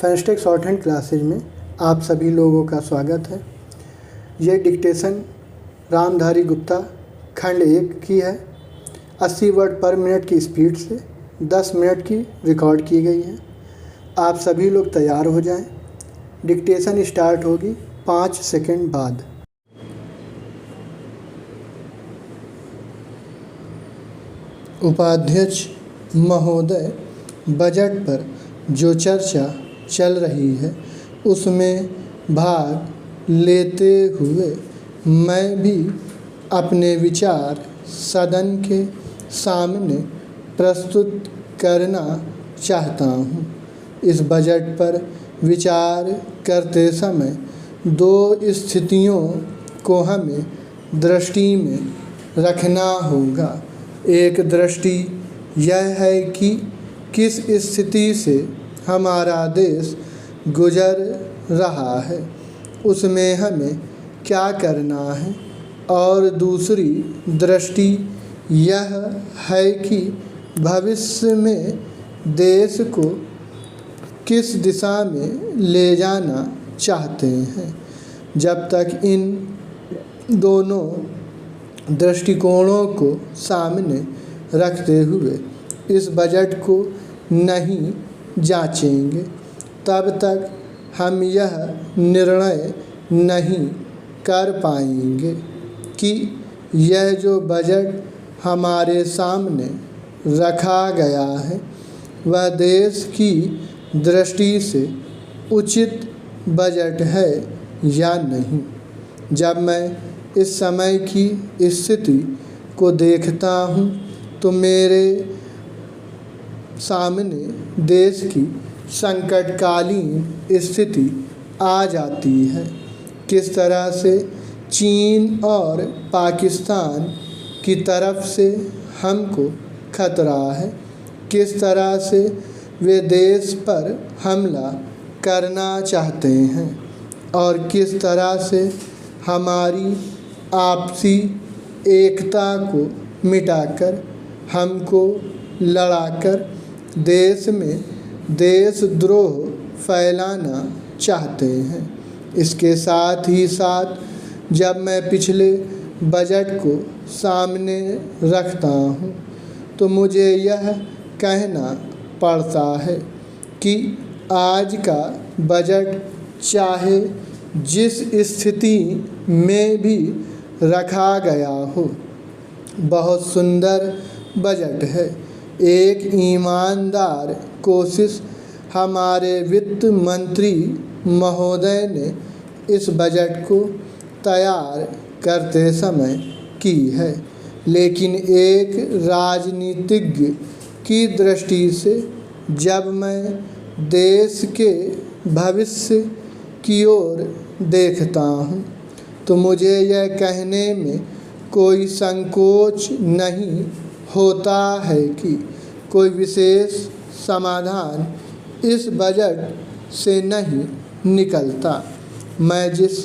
फैंस्टेक short hand classes में आप सभी लोगों का स्वागत है। ये डिक्टेशन रामधारी गुप्ता खंड 1 की है। 80 वर्ड पर मिनट की स्पीड से 10 मिनट की रिकॉर्ड की गई है। आप सभी लोग तैयार हो जाएं। डिक्टेशन स्टार्ट होगी 5 सेकंड बाद। उपाध्यक्ष महोदय, बजट पर जो चर्चा चल रही है उसमें भाग लेते हुए मैं भी अपने विचार सदन के सामने प्रस्तुत करना चाहता हूँ। इस बजट पर विचार करते समय दो स्थितियों को हमें दृष्टि में रखना होगा। एक दृष्टि यह है कि किस स्थिति से हमारा देश गुजर रहा है, उसमें हमें क्या करना है, और दूसरी दृष्टि यह है कि भविष्य में देश को किस दिशा में ले जाना चाहते हैं। जब तक इन दोनों दृष्टिकोणों को सामने रखते हुए इस बजट को नहीं जांचेंगे, तब तक हम यह निर्णय नहीं कर पाएंगे कि यह जो बजट हमारे सामने रखा गया है वह देश की दृष्टि से उचित बजट है या नहीं। जब मैं इस समय की स्थिति को देखता हूँ तो मेरे सामने देश की संकटकालीन स्थिति आ जाती है। किस तरह से चीन और पाकिस्तान की तरफ से हमको खतरा है, किस तरह से वे देश पर हमला करना चाहते हैं और किस तरह से हमारी आपसी एकता को मिटाकर हमको लड़ाकर देश में देशद्रोह फैलाना चाहते हैं। इसके साथ ही साथ जब मैं पिछले बजट को सामने रखता हूँ तो मुझे यह कहना पड़ता है कि आज का बजट चाहे जिस स्थिति में भी रखा गया हो, बहुत सुंदर बजट है। एक ईमानदार कोशिश हमारे वित्त मंत्री महोदय ने इस बजट को तैयार करते समय की है, लेकिन एक राजनीतिज्ञ की दृष्टि से जब मैं देश के भविष्य की ओर देखता हूँ तो मुझे यह कहने में कोई संकोच नहीं होता है कि कोई विशेष समाधान इस बजट से नहीं निकलता। मैं जिस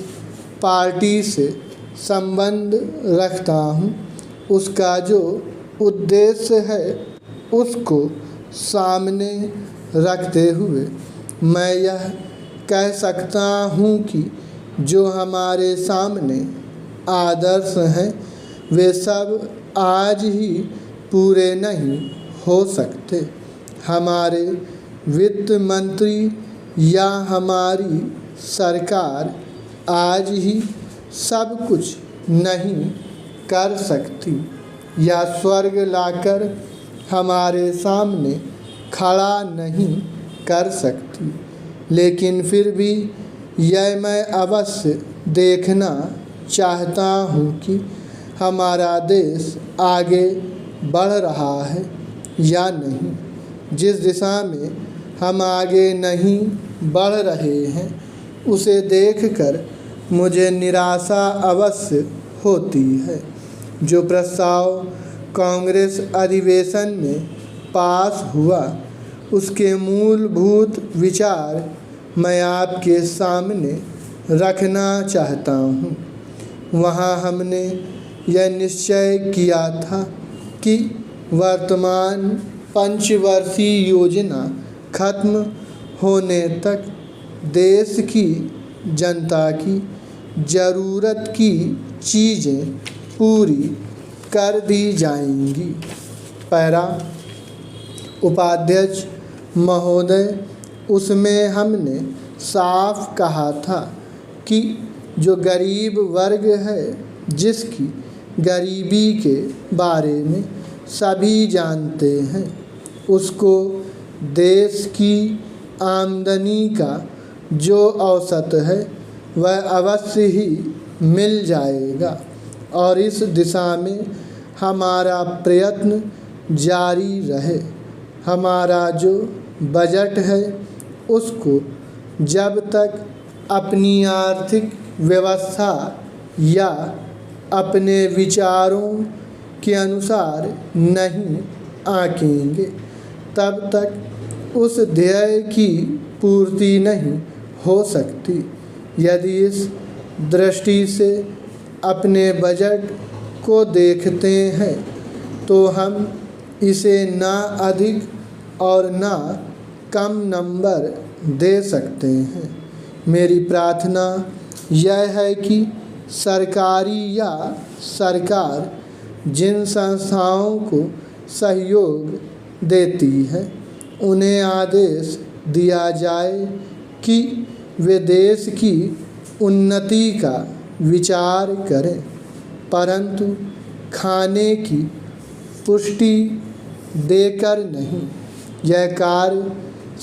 पार्टी से संबंध रखता हूँ उसका जो उद्देश्य है उसको सामने रखते हुए मैं यह कह सकता हूँ कि जो हमारे सामने आदर्श हैं वे सब आज ही पूरे नहीं हो सकते। हमारे वित्त मंत्री या हमारी सरकार आज ही सब कुछ नहीं कर सकती या स्वर्ग लाकर हमारे सामने खड़ा नहीं कर सकती, लेकिन फिर भी यह मैं अवश्य देखना चाहता हूँ कि हमारा देश आगे बढ़ रहा है या नहीं। जिस दिशा में हम आगे नहीं बढ़ रहे हैं उसे देखकर मुझे निराशा अवश्य होती है। जो प्रस्ताव कांग्रेस अधिवेशन में पास हुआ उसके मूलभूत विचार मैं आपके सामने रखना चाहता हूँ। वहाँ हमने यह निश्चय किया था कि वर्तमान पंचवर्षीय योजना खत्म होने तक देश की जनता की ज़रूरत की चीज़ें पूरी कर दी जाएंगी। पैरा उपाध्यक्ष महोदय, उसमें हमने साफ कहा था कि जो गरीब वर्ग है, जिसकी गरीबी के बारे में सभी जानते हैं, उसको देश की आमदनी का जो औसत है वह अवश्य ही मिल जाएगा और इस दिशा में हमारा प्रयत्न जारी रहे। हमारा जो बजट है उसको जब तक अपनी आर्थिक व्यवस्था या अपने विचारों के अनुसार नहीं आंकेंगे, तब तक उस ध्येय की पूर्ति नहीं हो सकती। यदि इस दृष्टि से अपने बजट को देखते हैं तो हम इसे ना अधिक और ना कम नंबर दे सकते हैं। मेरी प्रार्थना यह है कि सरकारी या सरकार जिन संस्थाओं को सहयोग देती है उन्हें आदेश दिया जाए कि वे देश की उन्नति का विचार करें, परंतु खाने की पुष्टि देकर नहीं। यह कार्य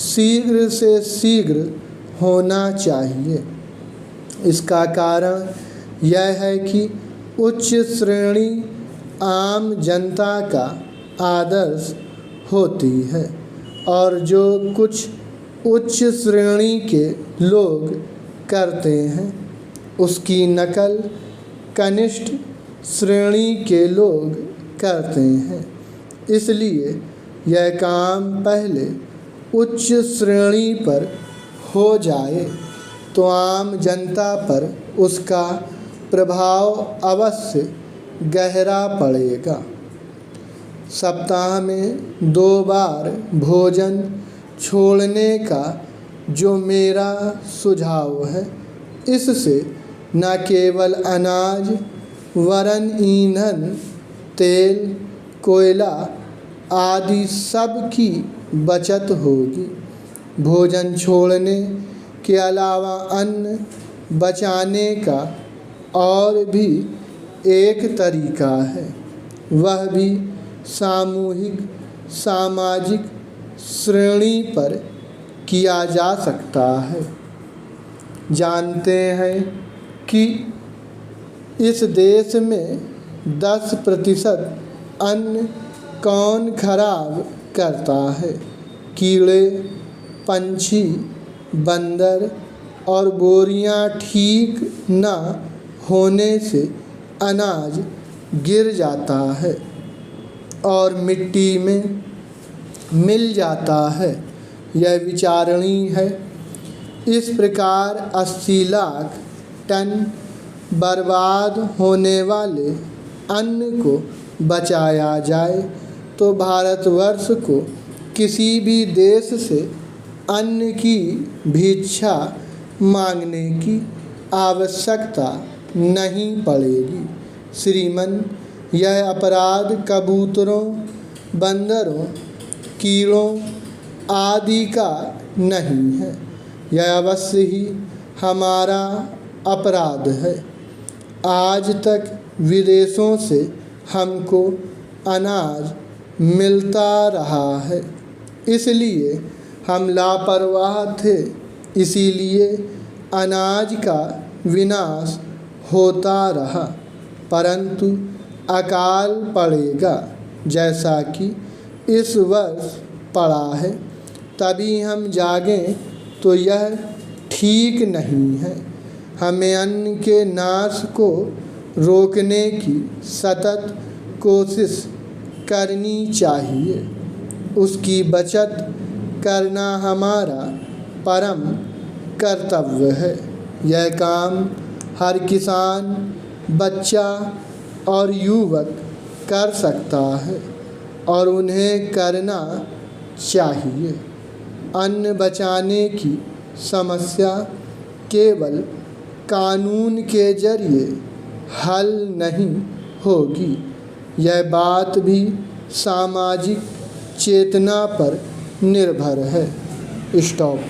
शीघ्र से शीघ्र होना चाहिए। इसका कारण यह है कि उच्च श्रेणी आम जनता का आदर्श होती है और जो कुछ उच्च श्रेणी के लोग करते हैं उसकी नकल कनिष्ठ श्रेणी के लोग करते हैं। इसलिए यह काम पहले उच्च श्रेणी पर हो जाए तो आम जनता पर उसका प्रभाव अवश्य गहरा पड़ेगा। सप्ताह में 2 बार भोजन छोड़ने का जो मेरा सुझाव है, इससे न केवल अनाज वरन ईंधन, तेल, कोयला आदि सब की बचत होगी। भोजन छोड़ने के अलावा अन्न बचाने का और भी एक तरीका है, वह भी सामूहिक सामाजिक श्रेणी पर किया जा सकता है। जानते हैं कि इस देश में 10% अन्न कौन खराब करता है? कीड़े, पंछी, बंदर और बोरियां ठीक न होने से अनाज गिर जाता है और मिट्टी में मिल जाता है। यह विचारणीय है। इस प्रकार 80 लाख टन बर्बाद होने वाले अन्न को बचाया जाए तो भारतवर्ष को किसी भी देश से अन्न की भिक्षा मांगने की आवश्यकता नहीं पड़ेगी। श्रीमान, यह अपराध कबूतरों, बंदरों, कीड़ों आदि का नहीं है, यह अवश्य ही हमारा अपराध है। आज तक विदेशों से हमको अनाज मिलता रहा है, इसलिए हम लापरवाह थे, इसीलिए अनाज का विनाश होता रहा। परंतु अकाल पड़ेगा जैसा कि इस वर्ष पड़ा है, तभी हम जागें तो यह ठीक नहीं है। हमें अन्न के नाश को रोकने की सतत कोशिश करनी चाहिए। उसकी बचत करना हमारा परम कर्तव्य है। यह काम हर किसान, बच्चा और युवक कर सकता है और उन्हें करना चाहिए। अन्न बचाने की समस्या केवल कानून के जरिए हल नहीं होगी। यह बात भी सामाजिक चेतना पर निर्भर है। स्टॉप।